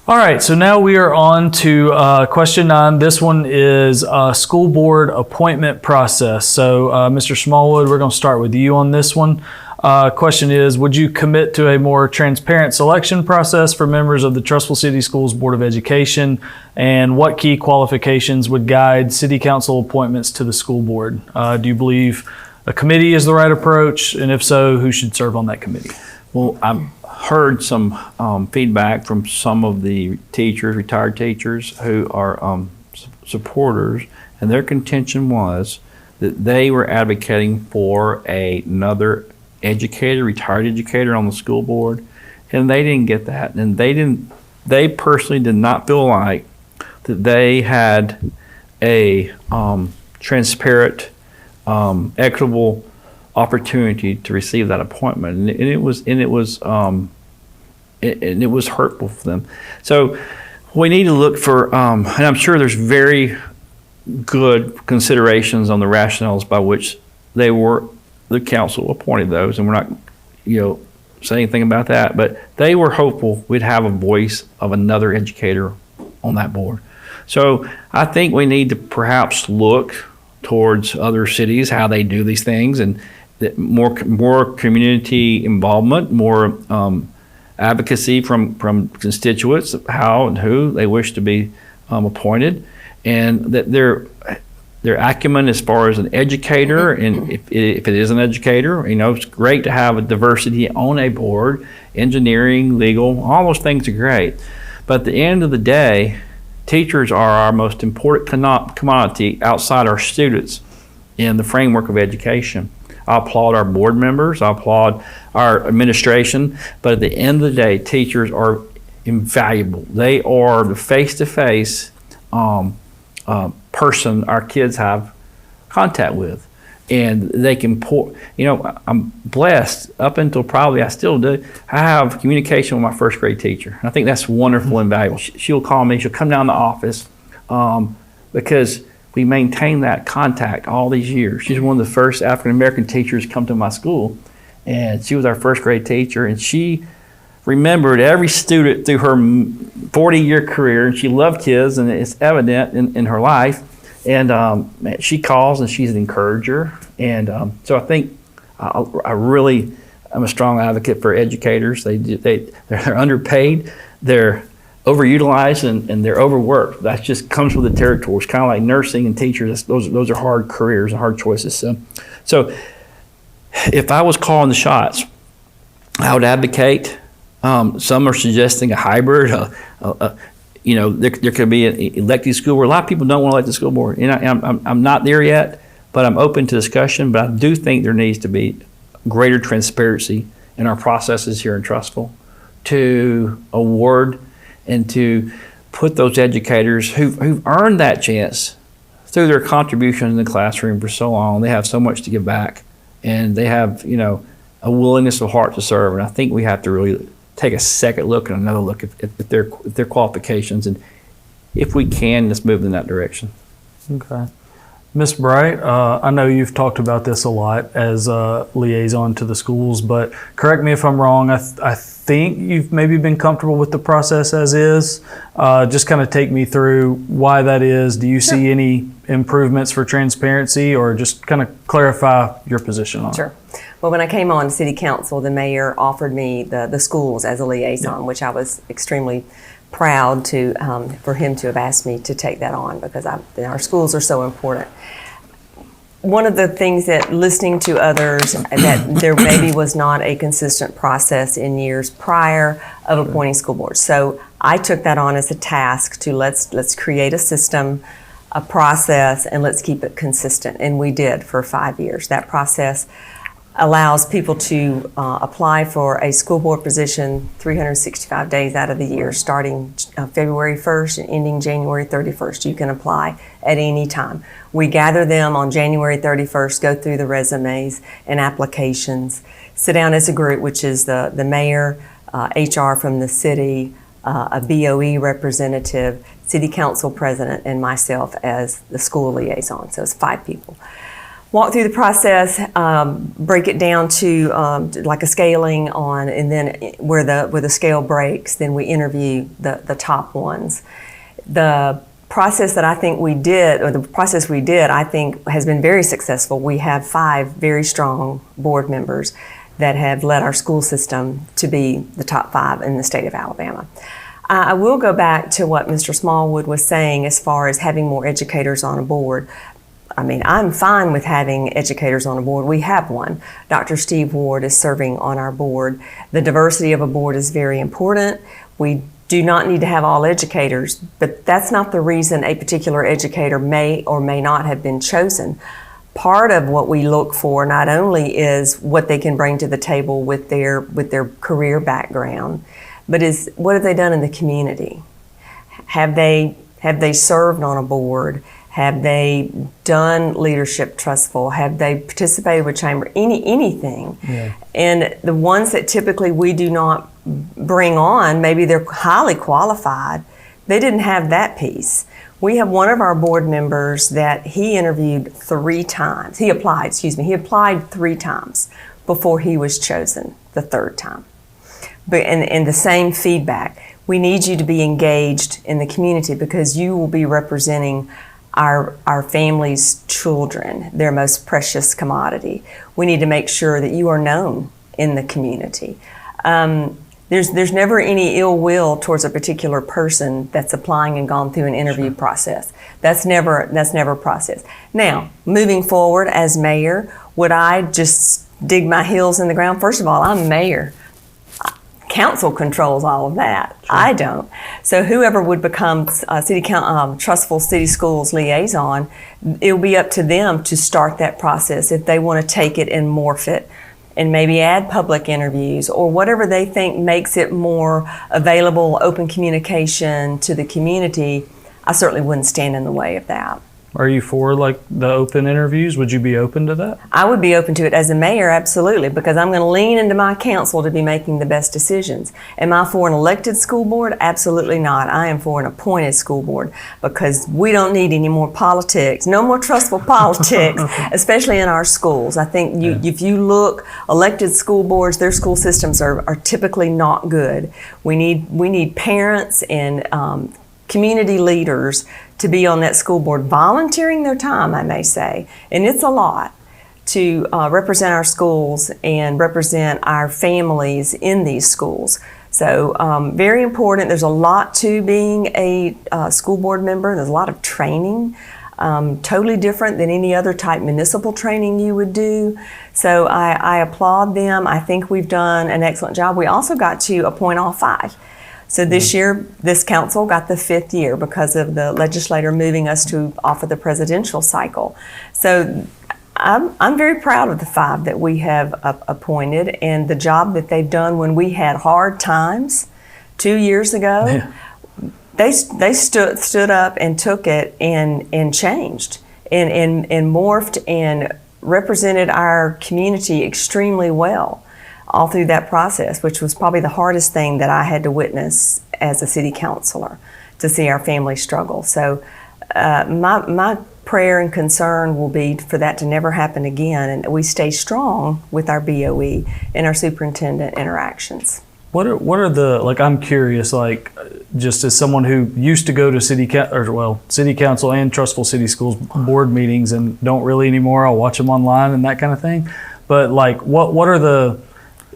All right, so now we are on to question 9. This one is school board appointment process. So, Mr. Smallwood, we're going to start with you on this one. Question is, would you commit to a more transparent selection process for members of the Trussville City Schools Board of Education? And what key qualifications would guide city council appointments to the school board? Do you believe a committee is the right approach? And if so, who should serve on that committee? Well, I've heard some feedback from some of the teachers, retired teachers, who are supporters, and their contention was that they were advocating for another educator, retired educator on the school board, and they didn't get that. And they personally did not feel like that they had a transparent, equitable opportunity to receive that appointment, and it was hurtful for them. So we need to look for, and I'm sure there's very good considerations on the rationales by which the council appointed those, and we're not, saying anything about that, but they were hopeful we'd have a voice of another educator on that board. So I think we need to perhaps look towards other cities, how they do these things, and more community involvement, more advocacy from constituents of how and who they wish to be appointed, and that their acumen as far as an educator, and if it is an educator, it's great to have a diversity on a board. Engineering, legal, all those things are great, but at the end of the day, teachers are our most important commodity outside our students in the framework of education. I applaud our board members, I applaud our administration, but at the end of the day, teachers are invaluable. They are the face-to-face person our kids have contact with. And they can I'm blessed up until probably I still do. I have communication with my first grade teacher. I think that's wonderful and valuable. She'll call me, she'll come down to the office because we maintain that contact all these years. She's one of the first African-American teachers to come to my school, and she was our first grade teacher, and she remembered every student through her 40-year career, and she loved kids, and it's evident in her life. And she calls, and she's an encourager. And so I think I'm a strong advocate for educators. They're underpaid, they're overutilized, and they're overworked. That just comes with the territory. It's kind of like nursing and teachers. Those are hard careers and hard choices. So if I was calling the shots, I would advocate. Some are suggesting a hybrid. There could be an elected school board. A lot of people don't want to elect the school board. I'm not there yet, but I'm open to discussion. But I do think there needs to be greater transparency in our processes here in Trussville to award and to put those educators who've earned that chance through their contribution in the classroom for so long. They have so much to give back, and they have a willingness of heart to serve. And I think we have to really take a second look and another look at their qualifications, and if we can, let's move in that direction. Okay. Ms. Bright, I know you've talked about this a lot as a liaison to the schools, but correct me if I'm wrong. I think you've maybe been comfortable with the process as is. Just kind of take me through why that is. Do you see any improvements for transparency, or just kind of clarify your position on it? Sure. Well, when I came on city council, the mayor offered me the schools as a liaison, which I was extremely proud to for him to have asked me to take that on, because our schools are so important. One of the things that listening to others, that there maybe was not a consistent process in years prior of appointing school boards. So I took that on as a task to let's create a system, a process, and let's keep it consistent. And we did for 5 years. That process allows people to apply for a school board position 365 days out of the year, starting February 1st and ending January 31st. You can apply at any time. We gather them on January 31st, go through the resumes and applications, sit down as a group, which is the mayor, HR from the city, a BOE representative, city council president, and myself as the school liaison. So it's 5 people. walk through the process, break it down to like a scaling on, and then where the scale breaks, then we interview the top ones. The process that I think we did, I think has been very successful. We have 5 very strong board members that have led our school system to be the top 5 in the state of Alabama. I will go back to what Mr. Smallwood was saying as far as having more educators on a board. I mean, I'm fine with having educators on a board. We have one. Dr. Steve Ward is serving on our board. The diversity of a board is very important. We do not need to have all educators, but that's not the reason a particular educator may or may not have been chosen. Part of what we look for not only is what they can bring to the table with their career background, but is what have they done in the community? Have they served on a board? Have they done leadership Trussville? Have they participated with chamber? Anything. Yeah. And the ones that typically we do not bring on, maybe they're highly qualified, they didn't have that piece. We have one of our board members that he interviewed 3 times. He applied 3 times before he was chosen the 3rd time. But and the same feedback. We need you to be engaged in the community because you will be representing our family's children, their most precious commodity. We need to make sure that you are known in the community. There's never any ill will towards a particular person that's applying and gone through an interview process. That's never a process. Now, moving forward as mayor, would I just dig my heels in the ground? First of all, I'm mayor. Council controls all of that. Sure. I don't. So whoever would become Trussville City Schools liaison, it'll be up to them to start that process if they want to take it and morph it and maybe add public interviews or whatever they think makes it more available, open communication to the community. I certainly wouldn't stand in the way of that. Are you for like the open interviews? Would you be open to that? I would be open to it as a mayor, absolutely, because I'm going to lean into my council to be making the best decisions. Am I for an elected school board? Absolutely not. I am for an appointed school board because we don't need any more politics, no more Trussville politics, especially in our schools. I think if you look, elected school boards, their school systems are typically not good. We need parents and community leaders to be on that school board, volunteering their time, I may say, and it's a lot, to represent our schools and represent our families in these schools. So very important. There's a lot to being a school board member. There's a lot of training, totally different than any other type municipal training you would do. So I applaud them. I think we've done an excellent job. We also got to appoint all 5. So this year, this council got the 5th year because of the legislator moving us to off of the presidential cycle. So I'm very proud of the 5 that we have appointed and the job that they've done when we had hard times 2 years ago. Yeah. They stood up and took it and changed and morphed and represented our community extremely well all through that process, which was probably the hardest thing that I had to witness as a city councilor, to see our family struggle. So my prayer and concern will be for that to never happen again, and we stay strong with our BOE and our superintendent interactions. What are the, like, I'm curious, like, just as someone who used to go to city council and Trussville City Schools board meetings and don't really anymore, I'll watch them online and that kind of thing, but like, what are the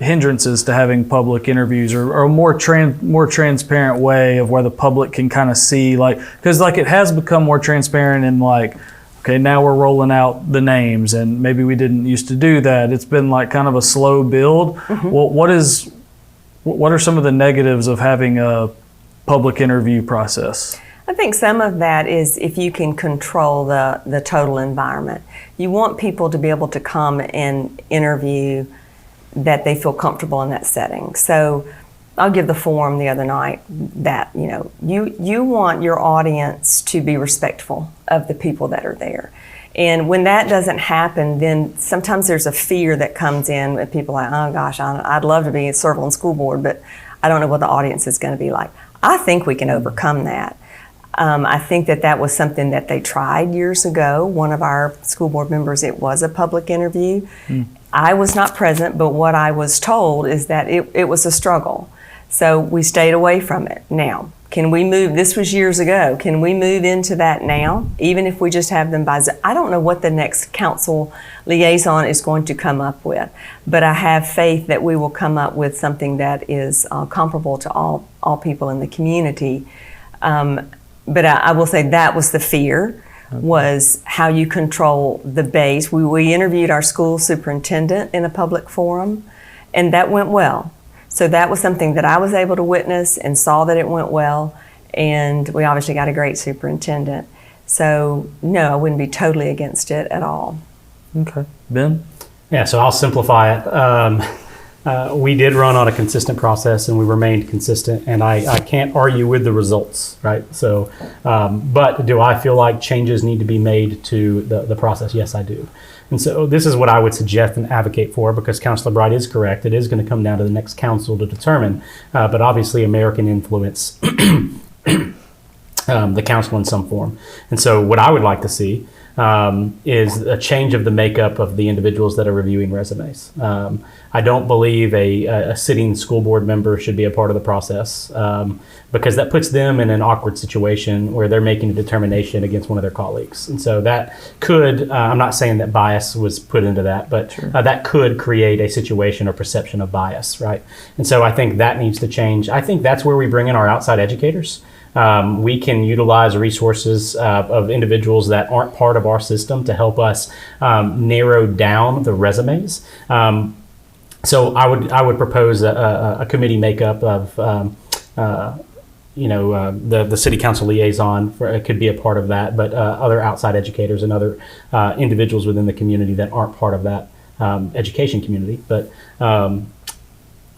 hindrances to having public interviews or a more transparent way of where the public can kind of see, like, because like it has become more transparent and like, okay, now we're rolling out the names and maybe we didn't used to do that. It's been like kind of a slow build. Mm-hmm. Well, what are some of the negatives of having a public interview process? I think some of that is if you can control the total environment. You want people to be able to come and interview that they feel comfortable in that setting. So I'll give the forum the other night that, you want your audience to be respectful of the people that are there. And when that doesn't happen, then sometimes there's a fear that comes in with people like, oh gosh, I'd love to be a Servile School Board, but I don't know what the audience is going to be like. I think we can overcome that. I think that was something that they tried years ago. One of our school board members, it was a public interview. I was not present, but what I was told is that it was a struggle. So we stayed away from it. Now, can we move, this was years ago, can we move into that now, even if we just have them by Zoom? I don't know what the next council liaison is going to come up with, but I have faith that we will come up with something that is comparable to all people in the community. But I will say that was the fear, was how you control the base. We interviewed our school superintendent in a public forum, and that went well. So that was something that I was able to witness and saw that it went well, and we obviously got a great superintendent. So no, I wouldn't be totally against it at all. Okay. Ben? Yeah, so I'll simplify it. We did run on a consistent process, and we remained consistent, and I can't argue with the results, right? So, but do I feel like changes need to be made to the process? Yes, I do. And so this is what I would suggest and advocate for, because Councilor Bright is correct. It is going to come down to the next council to determine, but obviously American influence the council in some form. And so what I would like to see is a change of the makeup of the individuals that are reviewing resumes. I don't believe a sitting school board member should be a part of the process, because that puts them in an awkward situation where they're making a determination against one of their colleagues. And so that could, I'm not saying that bias was put into that, but that could create a situation or perception of bias, right? And so I think that needs to change. I think that's where we bring in our outside educators. We can utilize resources of individuals that aren't part of our system to help us narrow down the resumes. So I would propose a committee makeup of the city council liaison. It could be a part of that, but other outside educators and other individuals within the community that aren't part of that education community. But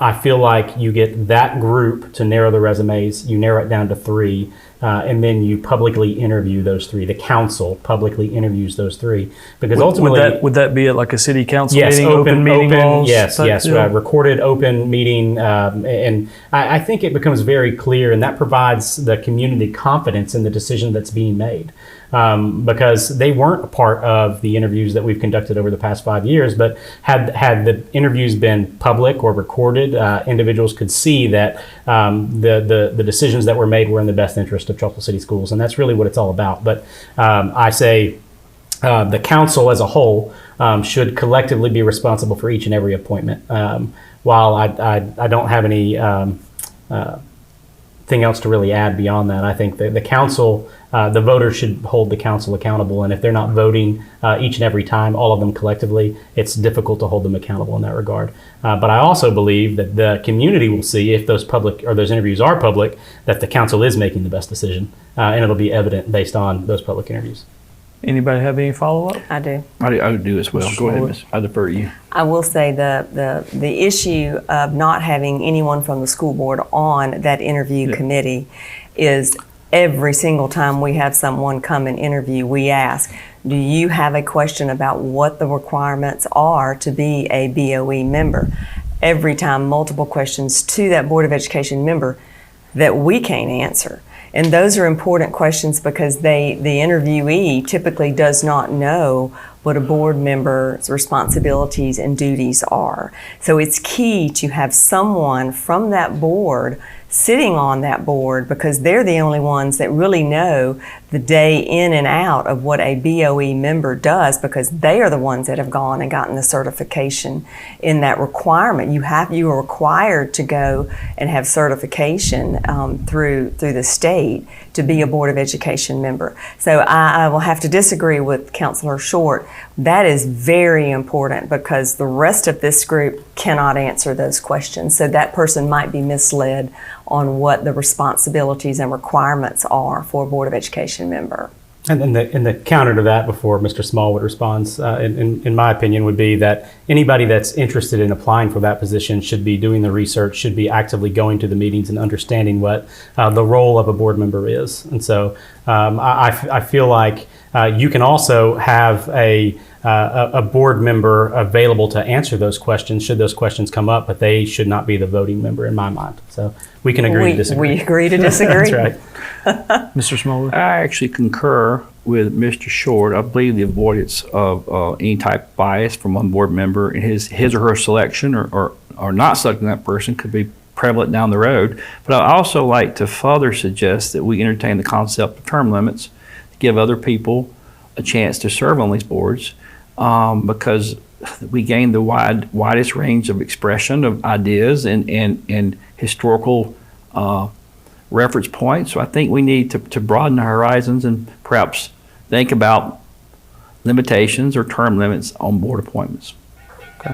I feel like you get that group to narrow the resumes, you narrow it down to 3, and then you publicly interview those 3. The council publicly interviews those 3, because ultimately, would that be at like a city council yes, meeting, open meeting laws? Yes, recorded open meeting, and I think it becomes very clear, and that provides the community confidence in the decision that's being made. Because they weren't a part of the interviews that we've conducted over the past 5 years, but had the interviews been public or recorded, individuals could see that the decisions that were made were in the best interest of Trussville City Schools, and that's really what it's all about. But I say the council as a whole should collectively be responsible for each and every appointment. While I don't have any thing else to really add beyond that, I think the council, the voters should hold the council accountable, and if they're not voting each and every time, all of them collectively, it's difficult to hold them accountable in that regard. But I also believe that the community will see, if those public or those interviews are public, that the council is making the best decision, and it'll be evident based on those public interviews. Anybody have any follow-up? I do. I would do as well. Go ahead, Miss. I defer to you. I will say the issue of not having anyone from the school board on that interview committee is every single time we have someone come and interview, we ask, do you have a question about what the requirements are to be a BOE member? Every time, multiple questions to that Board of Education member that we can't answer. And those are important questions because the interviewee typically does not know what a board member's responsibilities and duties are. So it's key to have someone from that board sitting on that board, because they're the only ones that really know the day in and out of what a BOE member does, because they are the ones that have gone and gotten the certification in that requirement. You are required to go and have certification through the state to be a Board of Education member. So I will have to disagree with Councilor Short. That is very important, because the rest of this group cannot answer those questions. So that person might be misled on what the responsibilities and requirements are for a Board of Education member. And the counter to that, before Mr. Smallwood responds, in my opinion, would be that anybody that's interested in applying for that position should be doing the research, should be actively going to the meetings and understanding what the role of a board member is. And so I feel like you can also have a board member available to answer those questions should those questions come up, but they should not be the voting member in my mind. So we can agree to disagree. We agree to disagree. That's right. Mr. Smallwood? I actually concur with Mr. Short. I believe the avoidance of any type of bias from one board member in his or her selection or not selecting that person could be prevalent down the road. But I also like to further suggest that we entertain the concept of term limits to give other people a chance to serve on these boards, because we gain the widest range of expression of ideas and historical reference points. So I think we need to broaden our horizons and perhaps think about limitations or term limits on board appointments. Okay.